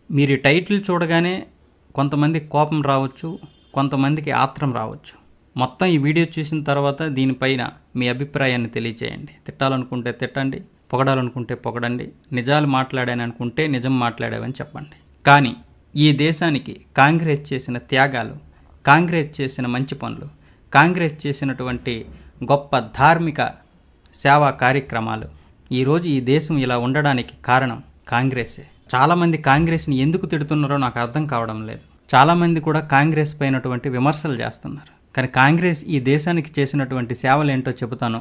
మీరు ఈ టైటిల్ చూడగానే కొంతమందికి కోపం రావచ్చు, కొంతమందికి ఆత్రం రావచ్చు. మొత్తం ఈ వీడియో చూసిన తర్వాత దీనిపైన మీ అభిప్రాయాన్ని తెలియచేయండి. తిట్టాలనుకుంటే తిట్టండి, పొగడాలనుకుంటే పొగడండి, నిజాలు మాట్లాడాననుకుంటే నిజం మాట్లాడావని చెప్పండి. కానీ ఈ దేశానికి కాంగ్రెస్ చేసిన త్యాగాలు, కాంగ్రెస్ చేసిన మంచి పనులు, కాంగ్రెస్ చేసినటువంటి గొప్ప ధార్మిక సేవా కార్యక్రమాలు, ఈరోజు ఈ దేశం ఇలా ఉండడానికి కారణం కాంగ్రెసే. చాలామంది కాంగ్రెస్ని ఎందుకు తిడుతున్నారో నాకు అర్థం కావడం లేదు. చాలామంది కూడా కాంగ్రెస్ పైనటువంటి విమర్శలు చేస్తున్నారు. కానీ కాంగ్రెస్ ఈ దేశానికి చేసినటువంటి సేవలు ఏంటో చెబుతాను,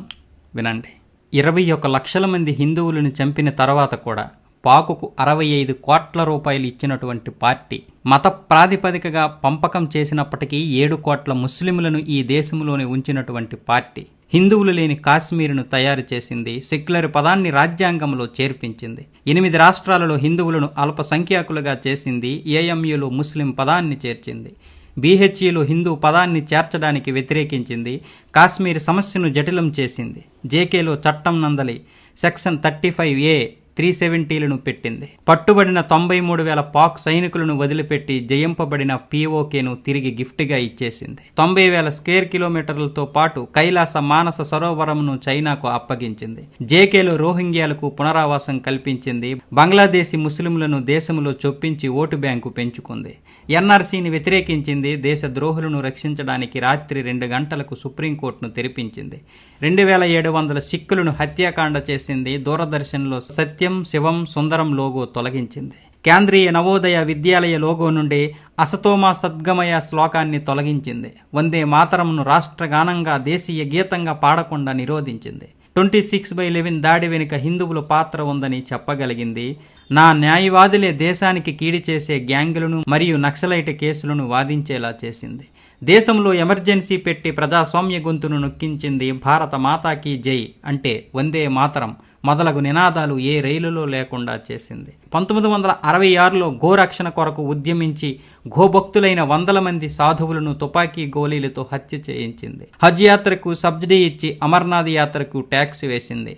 వినండి. 21 లక్షల మంది హిందువులను చంపిన తర్వాత కూడా పాకుకు 65 కోట్ల రూపాయలు ఇచ్చినటువంటి పార్టీ, మత ప్రాతిపదికగా పంపకం చేసినప్పటికీ 7 కోట్ల ముస్లింలను ఈ దేశంలోనే ఉంచినటువంటి పార్టీ, హిందువులు లేని కాశ్మీరును తయారు చేసింది, సెక్యులర్ పదాన్ని రాజ్యాంగంలో చేర్పించింది, 8 రాష్ట్రాలలో హిందువులను అల్పసంఖ్యాకులుగా చేసింది, ఏఎంయూలో ముస్లిం పదాన్ని చేర్చింది, బీహెచ్ఈలో హిందూ పదాన్ని చేర్చడానికి వ్యతిరేకించింది, కాశ్మీర్ సమస్యను జటిలం చేసింది, జేకేలో చట్టం నందలి సెక్షన్ 35A 370లను పెట్టింది, పట్టుబడిన 93,000 పాక్ సైనికులను వదిలిపెట్టి జయింపబడిన పీఓకేను తిరిగి గిఫ్ట్గా ఇచ్చేసింది, 90,000 స్క్వేర్ కిలోమీటర్లతో పాటు కైలాస మానస సరోవరంను చైనాకు అప్పగించింది, జేకేలో రోహింగ్యాలకు పునరావాసం కల్పించింది, బంగ్లాదేశీ ముస్లింలను దేశంలో చొప్పించి ఓటు బ్యాంకు పెంచుకుంది, ఎన్ఆర్సీని వ్యతిరేకించింది, దేశ ద్రోహులను రక్షించడానికి రాత్రి 2 గంటలకు సుప్రీంకోర్టును తెరిపించింది, 2,700 సిక్కులను హత్యాకాండ చేసింది, దూరదర్శన్లో సత్యం శివం సుందరం లోగో తొలగించింది, కేంద్రీయ నవోదయ విద్యాలయ లోగో నుండి అసతోమా సద్గమయ శ్లోకాన్ని తొలగించింది, వందే మాతరంను రాష్ట్రగానంగా దేశీయ గీతంగా పాడకుండా నిరోధించింది, 26/11 దాడి వెనుక హిందువుల పాత్ర ఉందని చెప్పగలిగింది, నా న్యాయవాదులే దేశానికి కీడి చేసే గ్యాంగులను మరియు నక్సలైట్ కేసులను వాదించేలా చేసింది, దేశంలో ఎమర్జెన్సీ పెట్టి ప్రజాస్వామ్య గొంతును నొక్కించింది, భారత మాతాకి జై అంటే వందే మాతరం మొదలగు నినాదాలు ఏ రైలులో లేకుండా చేసింది, 1966లో గోరక్షణ కొరకు ఉద్యమించి గోభక్తులైన 100 మంది సాధువులను తుపాకీ గోళీలతో హత్య చేయించింది, హజ్ యాత్రకు సబ్సిడీ ఇచ్చి అమర్నాథ్ యాత్రకు ట్యాక్స్ వేసింది,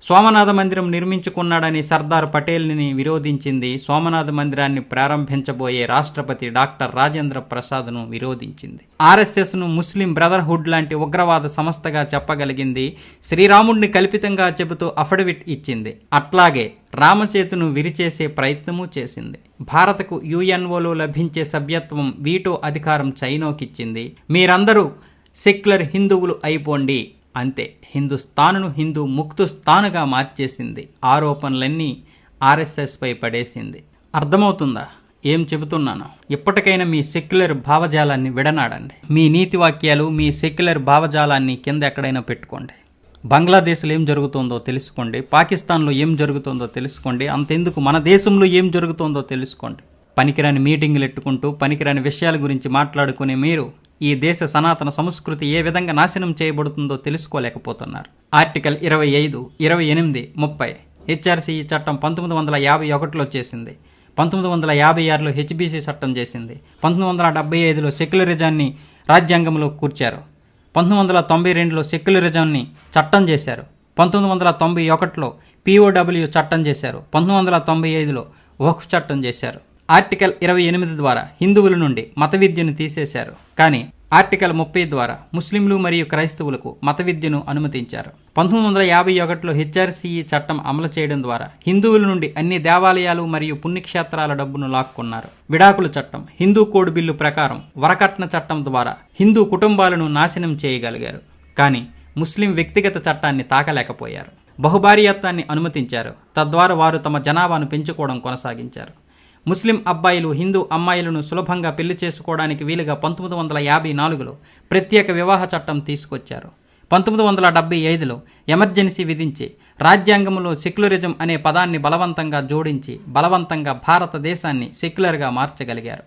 సోమనాథ మందిరం నిర్మించుకున్నాడని సర్దార్ పటేల్ని విరోధించింది, సోమనాథ మందిరాన్ని ప్రారంభించబోయే రాష్ట్రపతి డాక్టర్ రాజేంద్ర ప్రసాద్ను విరోధించింది, ఆర్ఎస్ఎస్ను ముస్లిం బ్రదర్హుడ్ లాంటి ఉగ్రవాద సంస్థగా చెప్పగలిగింది, శ్రీరాముడిని కల్పితంగా చెబుతూ అఫిడవిట్ ఇచ్చింది, అట్లాగే రామసేతును విరిచేసే ప్రయత్నమూ చేసింది, భారత్కు యుఎన్ఓలో లభించే సభ్యత్వం వీటో అధికారం చైనాకిచ్చింది, మీరందరూ సెక్యులర్ హిందువులు అయిపోండి అంతే, హిందుస్థానును హిందూ ముక్తుస్థానుగా మార్చేసింది, ఆరోపణలన్నీ ఆర్ఎస్ఎస్ పై పడేసింది. అర్థమవుతుందా ఏం చెబుతున్నాను? ఇప్పటికైనా మీ సెక్యులర్ భావజాలాన్ని విడనాడండి. మీ నీతి వాక్యాలు, మీ సెక్యులర్ భావజాలాన్ని కింద ఎక్కడైనా పెట్టుకోండి. బంగ్లాదేశ్లో ఏం జరుగుతుందో తెలుసుకోండి, పాకిస్తాన్లో ఏం జరుగుతుందో తెలుసుకోండి, అంతెందుకు మన దేశంలో ఏం జరుగుతుందో తెలుసుకోండి. పనికిరాని మీటింగులు ఎట్టుకుంటూ పనికిరాని విషయాల గురించి మాట్లాడుకునే మీరు ఈ దేశ సనాతన సంస్కృతి ఏ విధంగా నాశనం చేయబడుతుందో తెలుసుకోలేకపోతున్నారు. ఆర్టికల్ 25, 28, 30 హెచ్ఆర్సీఈ చట్టం 1951లో చేసింది, 1956లో హెచ్బీసీ చట్టం చేసింది, 1975లో సెక్యులరిజాన్ని రాజ్యాంగంలో కూర్చారు, 1992లో సెక్యులరిజాన్ని చట్టం చేశారు, 1991లో పీఓడబ్ల్యూ చట్టం చేశారు, 1995లో వక్ఫ్ చట్టం చేశారు. ఆర్టికల్ 28 ద్వారా హిందువుల నుండి మత విద్యను తీసేశారు, కానీ ఆర్టికల్ 30 ద్వారా ముస్లింలు మరియు క్రైస్తవులకు మత విద్యను అనుమతించారు. 1951లో హెచ్ఆర్సీఈ చట్టం అమలు చేయడం ద్వారా హిందువుల నుండి అన్ని దేవాలయాలు మరియు పుణ్యక్షేత్రాల డబ్బును లాక్కున్నారు. విడాకుల చట్టం, హిందూ కోడ్ బిల్లు ప్రకారం వరకట్న చట్టం ద్వారా హిందూ కుటుంబాలను నాశనం చేయగలిగారు, కానీ ముస్లిం వ్యక్తిగత చట్టాన్ని తాకలేకపోయారు. బహుభార్యాత్వాన్ని అనుమతించారు, తద్వారా వారు తమ జనాభాను పెంచుకోవడం కొనసాగించారు. ముస్లిం అబ్బాయిలు హిందూ అమ్మాయిలను సులభంగా పెళ్లి చేసుకోవడానికి వీలుగా 1954లో ప్రత్యేక వివాహ చట్టం తీసుకొచ్చారు. 1975లో ఎమర్జెన్సీ విధించి రాజ్యాంగంలో సెక్యులరిజం అనే పదాన్ని బలవంతంగా జోడించి బలవంతంగా భారతదేశాన్ని సెక్యులర్గా మార్చగలిగారు.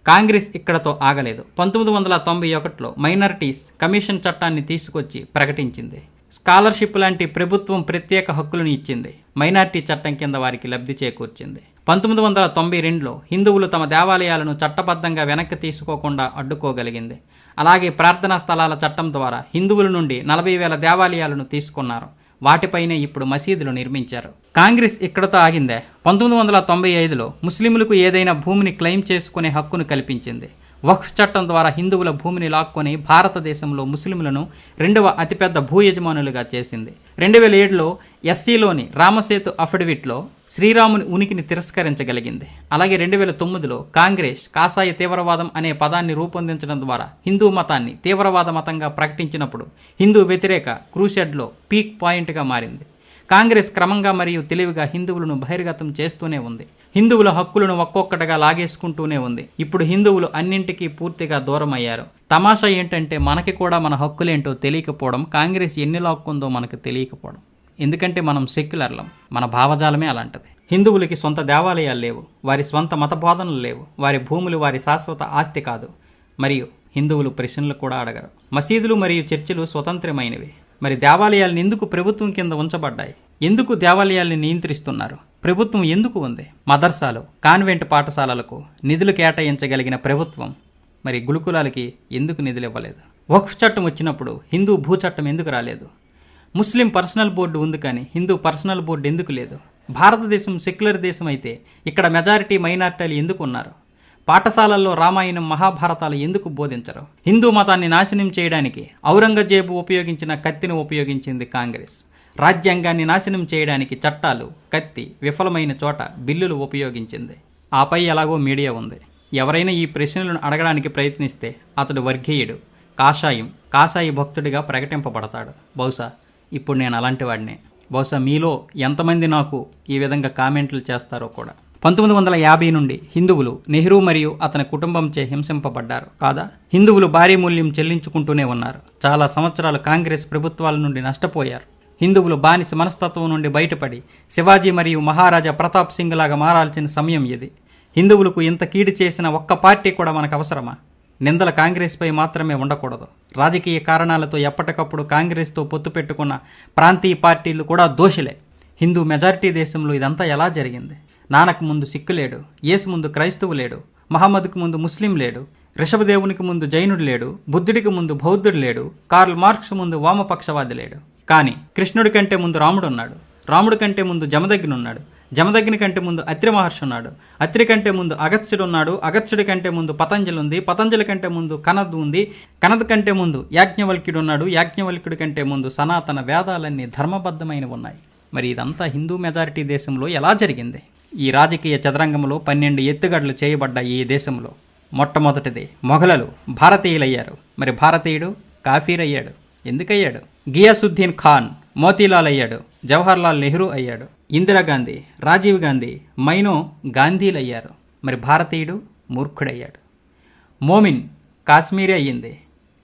కాంగ్రెస్ ఇక్కడతో ఆగలేదు. 1991లో మైనారిటీస్ కమిషన్ చట్టాన్ని తీసుకొచ్చి ప్రకటించింది. స్కాలర్షిప్ లాంటి ప్రభుత్వం ప్రత్యేక హక్కులను ఇచ్చింది, మైనారిటీ చట్టం కింద వారికి లబ్ధి చేకూర్చింది. 1992లో హిందువులు తమ దేవాలయాలను చట్టబద్ధంగా వెనక్కి తీసుకోకుండా అడ్డుకోగలిగింది. అలాగే ప్రార్థనా స్థలాల చట్టం ద్వారా హిందువుల నుండి 40,000 దేవాలయాలను తీసుకున్నారు. వాటిపైనే ఇప్పుడు మసీదులు నిర్మించారు. కాంగ్రెస్ ఇక్కడతో ఆగిందే. 1995లో ముస్లింలకు ఏదైనా భూమిని క్లెయిమ్ చేసుకునే హక్కును కల్పించింది. వక్ఫ్ చట్టం ద్వారా హిందువుల భూమిని లాక్కొని భారతదేశంలో ముస్లింలను 2వ అతిపెద్ద భూ యజమానులుగా చేసింది. 2007లో ఎస్సీలోని రామసేతు అఫిడవిట్లో శ్రీరాముని ఉనికిని తిరస్కరించగలిగింది. అలాగే 2009లో కాంగ్రెస్ కాషాయ తీవ్రవాదం అనే పదాన్ని రూపొందించడం ద్వారా హిందూ మతాన్ని తీవ్రవాద మతంగా ప్రకటించినప్పుడు హిందూ వ్యతిరేక క్రూసెడ్లో పీక్ పాయింట్గా మారింది. కాంగ్రెస్ క్రమంగా మరియు తెలివిగా హిందువులను బహిర్గతం చేస్తూనే ఉంది. హిందువుల హక్కులను ఒక్కొక్కటిగా లాగేసుకుంటూనే ఉంది. ఇప్పుడు హిందువులు అన్నింటికీ పూర్తిగా దూరం అయ్యారు. తమాషా ఏంటంటే మనకి కూడా మన హక్కులేంటో తెలియకపోవడం, కాంగ్రెస్ ఎన్ని లాక్కుందో మనకు తెలియకపోవడం. ఎందుకంటే మనం సెక్యులర్లం, మన భావజాలమే అలాంటిది. హిందువులకి సొంత దేవాలయాలు లేవు, వారి స్వంత మత బోధనలు లేవు, వారి భూములు వారి శాశ్వత ఆస్తి కాదు, మరియు హిందువులు ప్రశ్నలు కూడా అడగరు. మసీదులు మరియు చర్చిలు స్వతంత్రమైనవి. మరి దేవాలయాలను ఎందుకు ప్రభుత్వం కింద ఉంచబడ్డాయి? ఎందుకు దేవాలయాల్ని నియంత్రిస్తున్నారు? ప్రభుత్వం ఎందుకు ఉంది? మదర్సాలు, కాన్వెంట్ పాఠశాలలకు నిధులు కేటాయించగలిగిన ప్రభుత్వం మరి గురుకులాలకి ఎందుకు నిధులు ఇవ్వలేదు? వక్ఫ్ చట్టం వచ్చినప్పుడు హిందూ భూ చట్టం ఎందుకు రాలేదు? ముస్లిం పర్సనల్ బోర్డు ఉంది కానీ హిందూ పర్సనల్ బోర్డు ఎందుకు లేదు? భారతదేశం సెక్యులర్ దేశం అయితే ఇక్కడ మెజారిటీ మైనారిటీలు ఎందుకు ఉన్నారు? పాఠశాలల్లో రామాయణం మహాభారతాలు ఎందుకు బోధించరు? హిందూ మతాన్ని నాశనం చేయడానికి ఔరంగజేబు ఉపయోగించిన కత్తిని ఉపయోగించింది కాంగ్రెస్. రాజ్యాంగాన్ని నాశనం చేయడానికి చట్టాలు, కత్తి, విఫలమైన చోట బిల్లులు ఉపయోగించింది. ఆపై ఎలాగో మీడియా ఉంది. ఎవరైనా ఈ ప్రశ్నలను అడగడానికి ప్రయత్నిస్తే అతడు వర్గీయుడు, కాషాయి భక్తుడిగా ప్రకటింపబడతాడు. బహుశా ఇప్పుడు నేను అలాంటి వాడినే. బహుశా మీలో ఎంతమంది నాకు ఈ విధంగా కామెంట్లు చేస్తారో కూడా. 1950 నుండి హిందువులు నెహ్రూ మరియు అతని కుటుంబంచే హింసింపబడ్డారు కాదా? హిందువులు భారీ మూల్యం చెల్లించుకుంటూనే ఉన్నారు. చాలా సంవత్సరాలు కాంగ్రెస్ ప్రభుత్వాల నుండి నష్టపోయారు. హిందువులు బానిస మనస్తత్వం నుండి బయటపడి శివాజీ మరియు మహారాజా ప్రతాప్ సింగ్ లాగా మారాల్సిన సమయం ఇది. హిందువులకు ఇంత కీడు చేసిన ఒక్క పార్టీ కూడా మనకు అవసరమా? నిందల కాంగ్రెస్పై మాత్రమే ఉండకూడదు. రాజకీయ కారణాలతో ఎప్పటికప్పుడు కాంగ్రెస్తో పొత్తు పెట్టుకున్న ప్రాంతీయ పార్టీలు కూడా దోషులే. హిందూ మెజారిటీ దేశంలో ఇదంతా ఎలా జరిగింది? నానక్ ముందు సిక్కు లేడు, యేసు ముందు క్రైస్తవు లేడు, మహమ్మద్కు ముందు ముస్లిం లేడు, రిషభదేవునికి ముందు జైనుడు లేడు, బుద్ధుడికి ముందు బౌద్ధుడు లేడు, కార్ల్ మార్క్స్ ముందు వామపక్షవాది లేడు. కానీ కృష్ణుడి కంటే ముందు రాముడున్నాడు, రాముడి కంటే ముందు జమదగ్నున్నాడు, జమదగ్ని కంటే ముందు అత్రి మహర్షి ఉన్నాడు, అత్రి కంటే ముందు అగత్స్యుడు ఉన్నాడు, అగత్స్యుడి కంటే ముందు పతంజలి ఉంది, పతంజలి కంటే ముందు కనద్ ఉంది, కనద్ కంటే ముందు యాజ్ఞవల్క్యుడు ఉన్నాడు, యాజ్ఞవల్క్యుడి కంటే ముందు సనాతన వేదాలన్నీ ధర్మబద్ధమైనవి ఉన్నాయి. మరి ఇదంతా హిందూ మెజారిటీ దేశంలో ఎలా జరిగింది? ఈ రాజకీయ చదరంగంలో 12 ఎత్తుగడలు చేయబడ్డ ఈ దేశంలో మొట్టమొదటిది మొఘలులు భారతీయులయ్యారు. మరి భారతీయుడు కాఫీర్ అయ్యాడు. ఎందుకయ్యాడు? గియాసుద్దీన్ ఖాన్ మోతీలాల్ అయ్యాడు, జవహర్లాల్ నెహ్రూ అయ్యాడు, ఇందిరాగాంధీ, రాజీవ్ గాంధీ, మైనో గాంధీలు అయ్యారు. మరి భారతీయుడు మూర్ఖుడయ్యాడు. మోమిన్ కాశ్మీరీ అయ్యింది,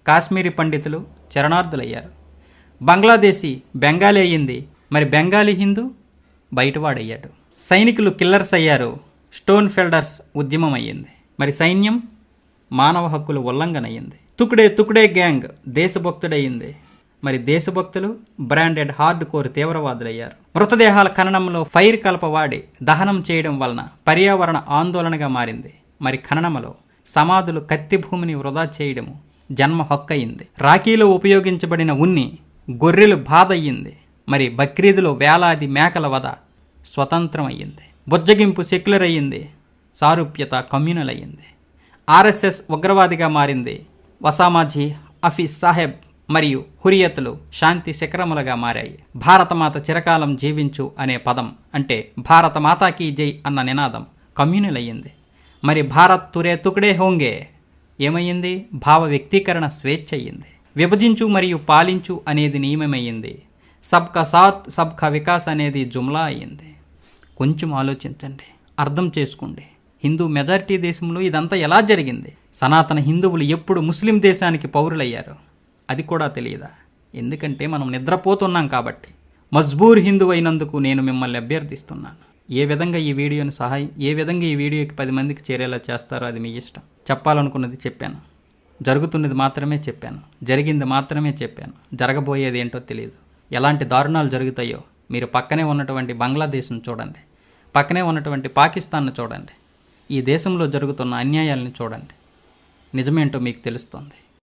కాశ్మీరీ పండితులు చరణార్థులయ్యారు. బంగ్లాదేశీ బెంగాలీ అయ్యింది, మరి బెంగాలీ హిందూ బయటవాడయ్యాడు. సైనికులు కిల్లర్స్ అయ్యారు, స్టోన్ ఫెల్డర్స్ ఉద్యమం అయ్యింది. మరి సైన్యం మానవ హక్కుల ఉల్లంఘన అయ్యింది. తుకుడే గ్యాంగ్ దేశభక్తుడయ్యింది. మరి దేశభక్తులు బ్రాండెడ్ హార్డ్ కోర్ తీవ్రవాదులయ్యారు. మృతదేహాల ఖననంలో ఫైర్ కలపవాడి దహనం చేయడం వలన పర్యావరణ ఆందోళనగా మారింది. మరి ఖననంలో సమాధులు కత్తి భూమిని వృధా చేయడము జన్మ హక్కయింది. రాఖీలో ఉపయోగించబడిన ఉన్ని గొర్రెలు బాధ అయ్యింది. మరి బక్రీదులో వేలాది మేకల వధ స్వతంత్రం అయ్యింది. బుజ్జగింపు సెక్యులర్ అయ్యింది, సారూప్యత కమ్యూనల్ అయ్యింది. ఆర్ఎస్ఎస్ ఉగ్రవాదిగా మారింది. వసామాజీ, హఫీజ్ సాహెబ్ మరియు హురియతులు శాంతి శిఖరములుగా మారాయి. భారతమాత చిరకాలం జీవించు అనే పదం అంటే భారత మాతాకి జై అన్న నినాదం కమ్యూనల్ అయ్యింది. మరి భారత్ తుకుడే హోంగే ఏమయ్యింది? భావ వ్యక్తీకరణ స్వేచ్ఛ అయ్యింది. విభజించు మరియు పాలించు అనేది నియమమయ్యింది. సబ్కా సాత్ సబ్కా వికాస్ అనేది జుమ్లా అయ్యింది. కొంచెం ఆలోచించండి, అర్థం చేసుకోండి. హిందూ మెజారిటీ దేశంలో ఇదంతా ఎలా జరిగింది? సనాతన హిందువులు ఎప్పుడు ముస్లిం దేశానికి పౌరులయ్యారు అది కూడా తెలియదా? ఎందుకంటే మనం నిద్రపోతున్నాం కాబట్టి. మజ్బూర్ హిందూ అయినందుకు నేను మిమ్మల్ని అభ్యర్థిస్తున్నాను. ఏ విధంగా ఈ వీడియోకి 10 మందికి చేరేలా చేస్తారో అది మీ ఇష్టం. చెప్పాలనుకున్నది చెప్పాను, జరుగుతున్నది మాత్రమే చెప్పాను, జరిగింది మాత్రమే చెప్పాను. జరగబోయేది ఏంటో తెలియదు. ఎలాంటి దారుణాలు జరుగుతాయో మీరు పక్కనే ఉన్నటువంటి బంగ్లాదేశ్ను చూడండి, పక్కనే ఉన్నటువంటి పాకిస్తాన్ను చూడండి, ఈ దేశంలో జరుగుతున్న అన్యాయాలను చూడండి. నిజమేంటో మీకు తెలుస్తుంది.